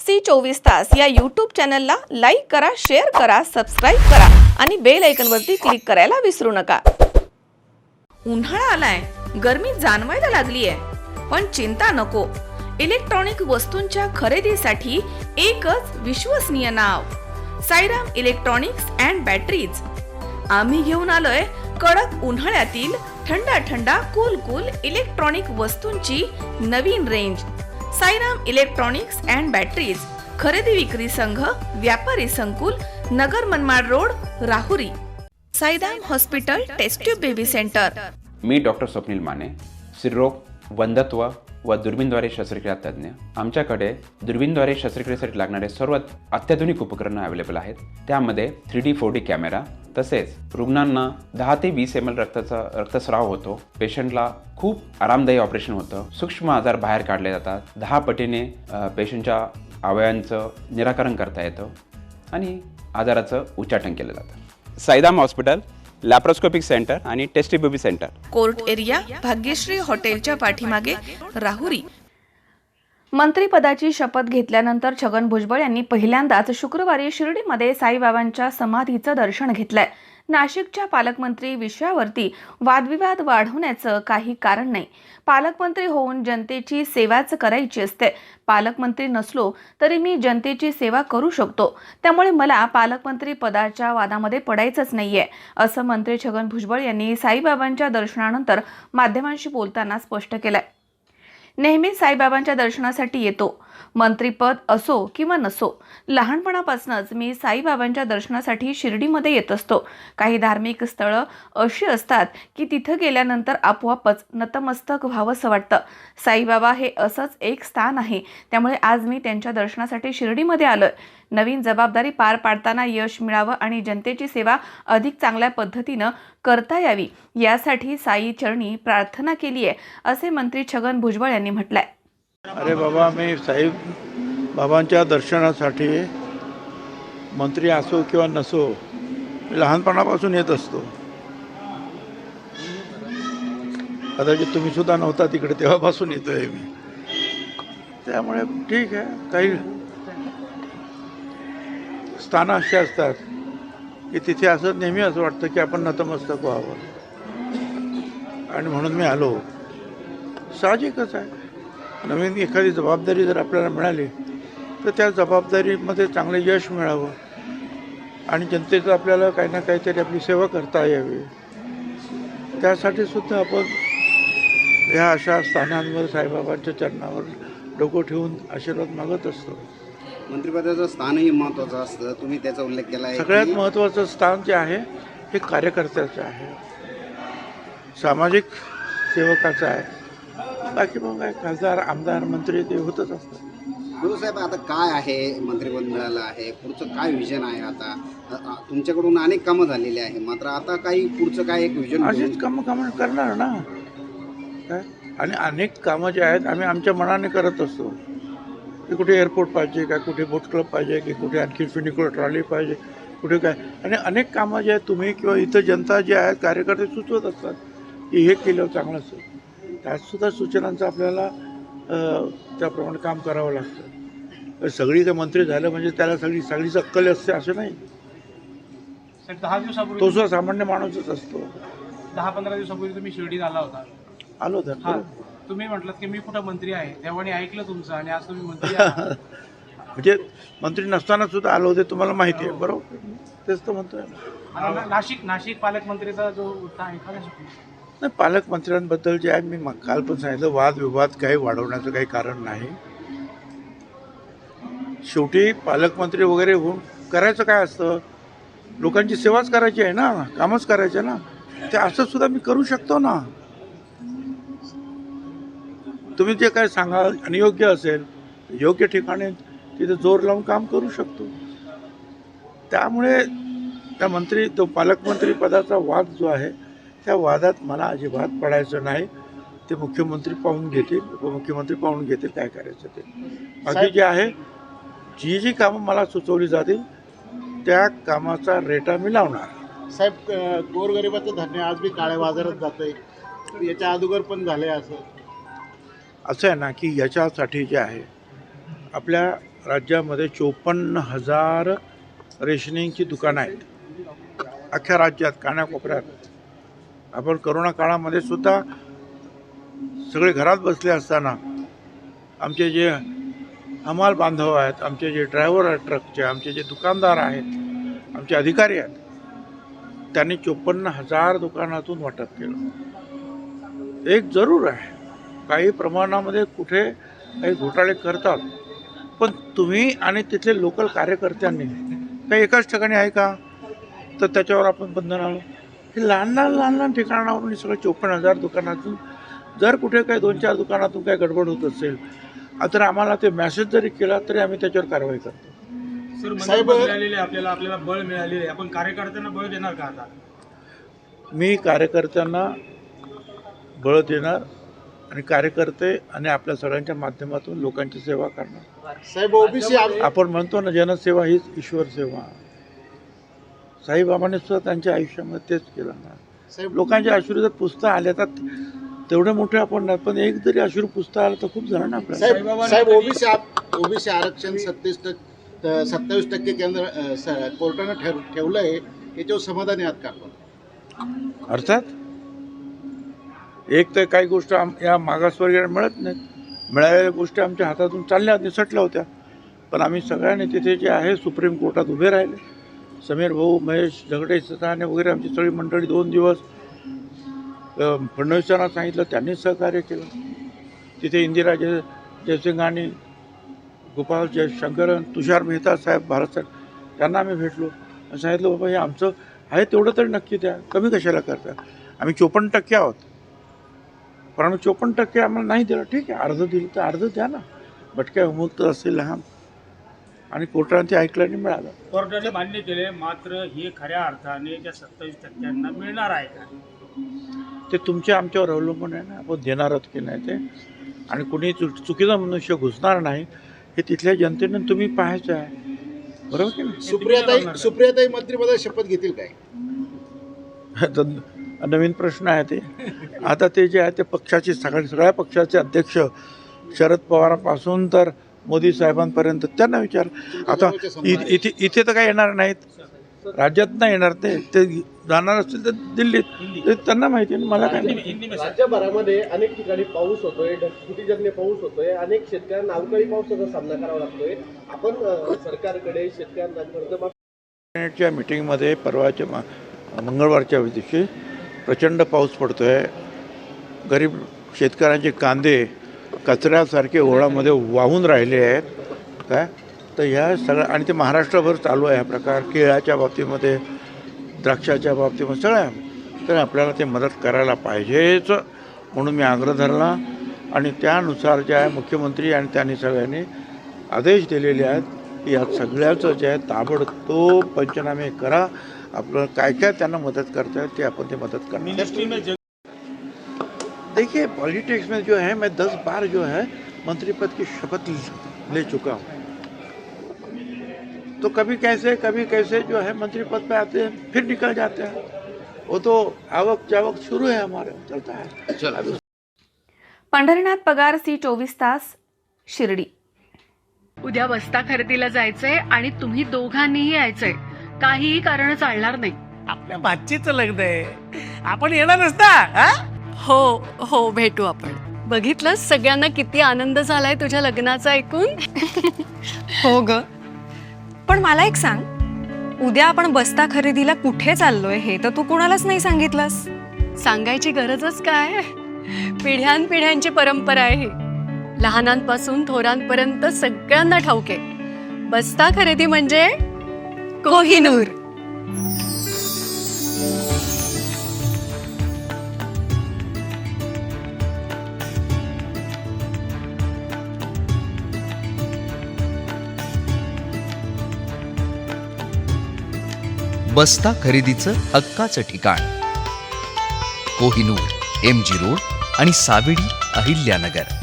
SC24 या YouTube चॅनलला like करा, शेअर करा, सबस्क्राईब करा आणि बेल आयकॉनवरती क्लिक करायला विसरू नका। उन्हाळा आलाय, गरमी जाणवायला लागली आहे, पण चिंता नको। इलेक्ट्रॉनिक वस्तूंच्या खरेदीसाठी एकच विश्वसनीय नाव, साईराम इलेक्ट्रॉनिक्स अँड बॅटरीज। आम्ही घेऊन आलोय कडक उन्हाळ्यातील थंड कूल इलेक्ट्रॉनिक वस्तूंची नवीन range. Sairam electronics and batteries, खरेदी विक्री संघ, व्यापारी संकुल, Nagar Manmad road, Rahuri. Sairam hospital test tube baby centre. मी डॉक्टर स्वप्नील माने, स्त्रीरोग, वंध्यत्व व दुर्बीणद्वारे शस्त्रक्रिया तज्ज्ञ। आमच्याकडे दुर्बीणद्वारे शस्त्रक्रियेसाठी लागणारे सर्व अत्याधुनिक उपकरणं अवेलेबल आहेत। त्यामध्ये 3D 4D कॅमेरा, तसेच रुग्णांना 10 ते 20 ml रक्तस्राव होतो। पेशंटला खूप आरामदायी ऑपरेशन होतं। सूक्ष्म आजार बाहेर काढले जातात। 10 पटीने पेशंटच्या अवयवांचं निराकरण करता येतं आणि आजाराचं उच्चाटन केलं जातं। साईराम हॉस्पिटल, लॅप्रोस्कोपिक सेंटर आणि test tube baby centre, court area, Bhagyashree हॉटेलच्या पाठीमागे, राहुरी। मंत्रिपदाची शपथ घेतल्यानंतर छगन भुजबळ यांनी पहिल्यांदाच शुक्रवारी शिर्डीमध्ये साईबाबांच्या समाधीचं दर्शन घेतलंय। नाशिकच्या पालकमंत्री विषयावरती वादविवाद वाढवण्याचं काही कारण नाही। पालकमंत्री होऊन जनतेची सेवाच करायची असते। पालकमंत्री नसलो तरी मी जनतेची सेवा करू शकतो, त्यामुळे मला पालकमंत्री पदाच्या वादामध्ये पडायचंच नाहीये, असं मंत्री छगन भुजबळ यांनी साईबाबांच्या दर्शनानंतर माध्यमांशी बोलताना स्पष्ट केलंय। नेहमी साईबाबांच्या दर्शनासाठी येतो, मंत्रीपद असो किंवा नसो। लहानपणापासूनच मी साईबाबांच्या दर्शनासाठी शिर्डीमध्ये येत असतो। काही धार्मिक स्थळं अशी असतात की तिथं गेल्यानंतर आपोआपच नतमस्तक व्हावंसं वाटतं। साईबाबा हे असंच एक स्थान आहे, त्यामुळे आज मी त्यांच्या दर्शनासाठी शिर्डीमध्ये आलोय। नवीन जबाबदारी पार पाडताना यश मिळावं आणि जनतेची सेवा अधिक चांगल्या पद्धतीनं करता यावी, यासाठी साई चरणी प्रार्थना केली आहे, असे मंत्री छगन भुजबळ यांनी म्हटलंय। अरे बाबा, मी साई बाबांच्या दर्शनासाठी मंत्री असो किंवा नसो, लहानपणापासून येत असतो। कदाचित तुम्ही सुद्धा नव्हता तिकडे, तेव्हापासून येतोय मी। त्यामुळे ठीक आहे, काही स्थानं अशी असतात की तिथे असं नेहमी असं वाटतं की आपण नतमस्तक व्हावं, आणि म्हणून मी आलो। साहजिकच आहे, नवीन एखादी जबाबदारी जर आपल्याला मिळाली तर त्या जबाबदारीमध्ये चांगलं यश मिळावं आणि जनतेचं आपल्याला काही ना काहीतरी आपली सेवा करता यावी, त्यासाठी सुद्धा आपण ह्या अशा स्थानांवर साईबाबांच्या चरणावर डोकं ठेवून आशीर्वाद मागत असतो। मंत्रिपदाचं स्थानही महत्त्वाचं असतं, तुम्ही त्याचा उल्लेख केला आहे। सगळ्यात महत्त्वाचं स्थान जे आहे हे कार्यकर्त्याचं आहे, सामाजिक सेवकाचं आहे। बाकी मग काय खासदार, आमदार, मंत्री ते होतच असतात। साहेब, आता काय आहे, मंत्रिपद मिळालं आहे, पुढचं काय विजन आहे? आता तुमच्याकडून अनेक कामं झालेली आहे, मात्र आता काही पुढचं काय एक विजन? अशीच कामं करणार ना काय, आणि अनेक कामं जे आहेत आम्ही आमच्या मनाने करत असतो की कुठे एअरपोर्ट पाहिजे का, कुठे बोट क्लब पाहिजे की, कुठे आणखी फ्युनिक्युलर ट्रॉली पाहिजे, कुठे काय, आणि अनेक कामं जे आहेत तुम्ही किंवा इथं जनता जे आहेत कार्यकर्ते सुचवत असतात की हे केलं चांगलं असेल, त्यातसुद्धा सूचनांचं आपल्याला त्याप्रमाणे काम करावं लागतं। सगळी काही मंत्री झालं म्हणजे त्याला सगळीच अक्कल असते असं नाही। 10 दिवसापूर्वी तो सुद्धा सामान्य माणूसच असतो। 10-15 दिवसापूर्वी तुम्ही शिर्डीत आला होता। आलो तर तुम्ही म्हटलं की मी कुठं मंत्री आहे, तेव्हा ऐकलं तुमचं आणि आज तुम्ही मंत्री आहात। म्हणजे मंत्री नसताना सुद्धा आलो होते, तुम्हाला माहिती आहे, बरोबर? तेच तर म्हणतोय आता नाशिक पालकमंत्रीचा जो एखाद्या नाही, पालकमंत्र्यांबद्दल जे आहे मी काल पण सांगितलं, वादविवाद काही वाढवण्याचं काही कारण नाही। शेवटी पालकमंत्री वगैरे होऊन करायचं काय असतं, लोकांची सेवाच करायची आहे ना, कामच करायचं ना, ते असं सुद्धा मी करू शकतो ना। तुम्ही जे काय सांगा आणि योग्य असेल, योग्य ठिकाणी तिथे जोर लावून काम करू शकतो। त्यामुळे तो पालकमंत्री पदाचा वाद जो आहे त्या वादात मला अजिबात पडायचं नाही। ते मुख्यमंत्री पाहून घेतील, उपमुख्यमंत्री पाहून घेतील काय करायचं ते। बाकी जे आहे, जी कामं मला सुचवली जातील त्या कामाचा रेटा मी लावणार। साहेब, गोरगरिबाचं धान्य आज बी काळ्या बाजारात जातंय, याच्या अगोदर पण झालंय असं आहे ना की याच्यासाठी जे आहे आपल्या राज्यामध्ये 54,000 रेशनिंगची दुकानं आहेत अख्ख्या राज्यात, कानाकोपऱ्यात. आपण करोना काळामध्ये सुद्धा सगळे घरात बसले असताना आमचे जे हमाल बांधव आहेत, आमचे जे ड्रायव्हर आहेत ट्रकचे, आमचे जे दुकानदार आहेत, आमचे अधिकारी आहेत, त्यांनी 54,000 दुकानातून वाटप केलं. एक जरूर आहे, काही प्रमाणामध्ये कुठे काही घोटाळे करतात, पण तुम्ही आणि तिथले लोकल कार्यकर्त्यांनी काही एकाच ठिकाणी आहे का तर त्याच्यावर आपण बंधन आणू. हे लहान ठिकाणावरून सगळं 54,000 दुकानातून जर कुठे काही 2-4 दुकानातून काही गडबड होत असेल तर आम्हाला ते मेसेज जरी केला तरी आम्ही त्याच्यावर कारवाई करतो. सर, बळ मिळालेले आपल्याला बळ मिळालेले, आपण कार्यकर्त्यांना बळ देणार का आता? मी कार्यकर्त्यांना बळ देणार आणि कार्यकर्ते आणि आपल्या सगळ्यांच्या माध्यमातून लोकांची सेवा करणार. साहेब ओबीसी आपण म्हणतो ना, जनसेवा हीच ईश्वर सेवा. साईबाबांनी सुद्धा त्यांच्या आयुष्यामध्ये तेच केलं ना. साहेब लोकांचे अश्रू जर पुसता आले तर तेवढे मोठे आपण नाही, पण एक जरी अश्रू पुसता आलं तर खूप जणांना आपल्याला. साहेब ओबीसी आरक्षण 27% केंद्र कोर्टानं ठेवलं आहे, याच्यावर समाधानी आहात का आपण? अर्थात एक तर काही गोष्ट या मागासवर्गीयांना मिळत नाहीत, मिळालेल्या गोष्टी आमच्या हातातून चालल्या निसटल्या होत्या, पण आम्ही सगळ्यांनी तिथे जे आहे सुप्रीम कोर्टात उभे राहिले. समीर भाऊ, महेश झगडे, सताने वगैरे आमची सगळी मंडळी 2 दिवस फडणवीसांना सांगितलं, त्यांनी सहकार्य केलं. तिथे इंदिरा जयसिंघानी, गोपाल जयशंकरन, तुषार मेहता साहेब भारत साहेब, त्यांना आम्ही भेटलो आणि सांगितलं, बाबा हे आमचं आहे तेवढं तरी नक्की द्या, कमी कशाला करता. आम्ही 54% आहोत, पण आम्ही 54% आम्हाला नाही दिलं, ठीक आहे, अर्ध दिलं तर अर्ध द्या ना. भटक्या उमुक्त असेल लहान, आणि कोर्टाने ते ऐकलं आणि मिळालं. कोर्टाने मान्य केले, मात्र हे खऱ्या अर्थाने त्या 27% मिळणार आहे का? ते तुमच्या आमच्यावर अवलंबून आहे ना, आपण देणार आहोत की नाही ते. आणि कुणी चुकीचा मनुष्य घुसणार नाही हे तिथल्या जनतेने तुम्ही पाहायचं आहे, बरोबर की नाही? सुप्रियाताई मंत्रिपदाची शपथ घेतील काय? नवीन प्रश्न आहे ते. आता ते जे आहे ते पक्षाचे सगळ्या पक्षाचे अध्यक्ष शरद पवारांपासून तर मोदी साहेबांपर्यंत त्यांना विचार. आता इथे तर काय येणार नाहीत, राज्यात नाही येणार, ते जाणार असतील तर दिल्लीत, ते त्यांना माहिती आहे, मला काय नाही. राज्यभरामध्ये अनेक ठिकाणी पाऊस होतोय, ढगफुटीजन्य पाऊस होतोय, अनेक शेतकऱ्यांना अवकाळी पावसाचा सामना करावा लागतोय. आपण सरकारकडे शेतकऱ्यांना कॅबिनेटच्या मिटिंगमध्ये परवाच्या मंगळवारच्या दिवशी प्रचंड पाऊस पडतो आहे. गरीब शेतकऱ्यांचे कांदे कचऱ्यासारखे ओढामध्ये वाहून राहिले आहेत काय. तर ह्या सगळ्या, आणि ते महाराष्ट्रभर चालू आहे हा प्रकार, केळ्याच्या बाबतीमध्ये, द्राक्षाच्या बाबतीमध्ये, सगळ्या. तर आपल्याला ते मदत करायला पाहिजेच म्हणून मी आग्रह धरला, आणि त्यानुसार जे आहे मुख्यमंत्री आणि त्यांनी सगळ्यांनी आदेश दिलेले आहेत की या सगळ्याचं जे आहे ताबडतोब पंचनामे करा. आपलं काय काय त्यांना मदत करता येईल ते आपण ते मदत करणार. देखिए, पॉलिटिक्स में जो है मैं 10 बार जो है मंत्रिपद की शपथ ले चुका हूँ, तो कभी कैसे जो है मंत्रिपद पे आते हैं फिर निकल जाते हैं. वो तो आवक जावक शुरू है, हमारे चलता है. पंढरीनाथ पगार, C24 तास, शिर्डी. उद्या बस्ता खरेदीला जायचंय आणि तुम्ही दोघांनीही यायचंय. काहीही कारण चालणार नाही. आपल्या बादशीचं लग्न आहे, आपण येणारच ना? हो भेटू आपण. बघितलं सगळ्यांना किती आनंद झालाय तुझ्या लग्नाचा ऐकून. हो ग, पण मला एक सांग, उद्या आपण बस्ता खरेदीला कुठे चाललोय हे तर तू कुणालाच नाही सांगितलंस. सांगायची गरजच काय, पिढ्यानपिढ्यांची परंपरा आहे ही. लहानांपासून थोरांपर्यंत सगळ्यांना ठाऊक आहे, बस्ता खरेदी म्हणजे कोहिनूर. बस्ता खरेदीचं हक्काचं ठिकाण कोहिनूर, MG रोड आणि सावेडी, अहिल्यानगर.